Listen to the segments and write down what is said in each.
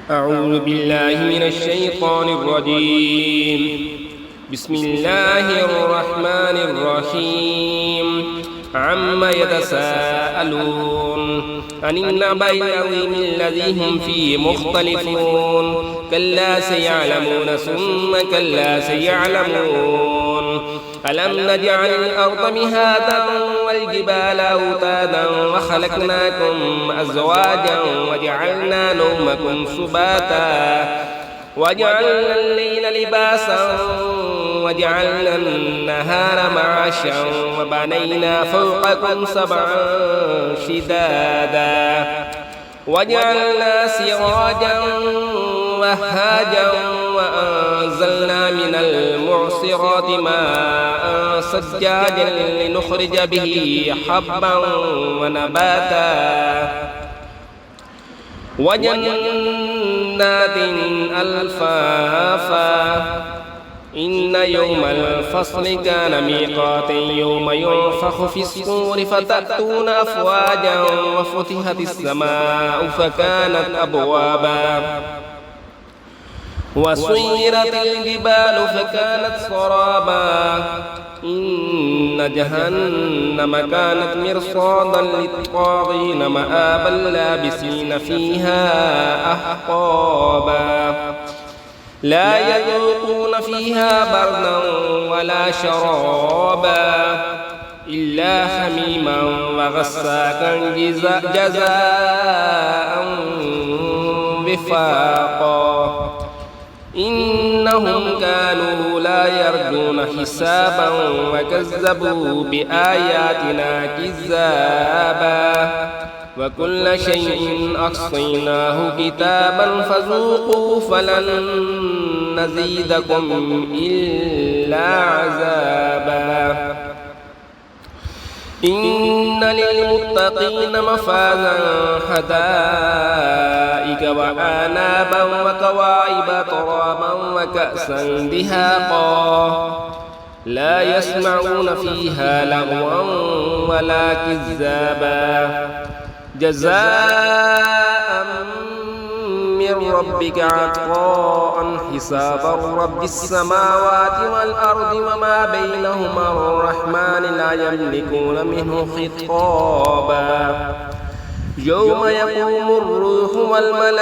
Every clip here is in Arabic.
أعوذ بالله من الشيطان الرجيم. بسم الله الرحمن الرحيم. عما يتساءلون عن النبأ العظيم الذي هم فيه مختلفون كلا سيعلمون ثم كلا سيعلمون. ألم نجعل الأرض مهادا والجبال أوتادا وخلقناكم أزواجا وجعلنا نومكم سباتا وجعلنا الليل لباسا وجعلنا النهار معاشا وبنينا فوقكم سبعا شدادا وجعلنا سراجا وهاجا وأنزلنا من المعصرات ماء ثجاجا لنخرج به حبا ونباتا وجنات ألفافا. إن يوم الفصل كان ميقاتا يوم ينفخ في الصور فتأتون أفواجا وفتحت السماء فكانت أبوابا وسيرت الجبال فكانت سرابا. إن جهنم كانت مرصادا للطاغين مآبا لابسين فيها أحقابا لا يذوقون فيها بردا ولا شرابا إلا حميما وغساقا جزاء وفاقا. إنهم كانوا لا يرجون حسابا وكذبوا بآياتنا كذابا وكل شيء أحصيناه كتابا فذوقوا فلن نزيدكم إلا عذابا. إن للمتقين مفازا حدائق وأعنابا وكواعب ترابا وكأسا دهاقا لا يسمعون فيها لغوا ولا كذابا جزاء من ربك عطاء حسابا. رب السماوات والأرض وما بينهما الرحمن لا يملكون منه خطابا. يوم يقوم الروح والملائكة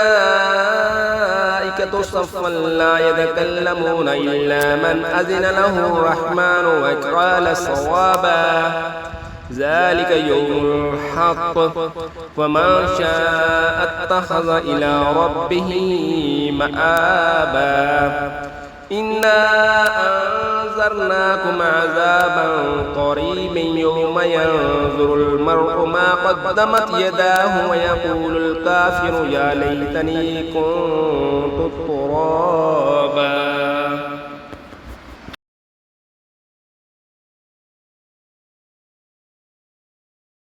صفا لا يتكلمون إلا من أذن له الرحمن وقال صوابا. ذلك يوم الحق ومن شاء اتخذ إلى ربه مآبا. إنا أنذرناكم عذابا قريبا يوم ينظر المرء ما قدمت يداه ويقول الكافر يا ليتني كنت ترابا.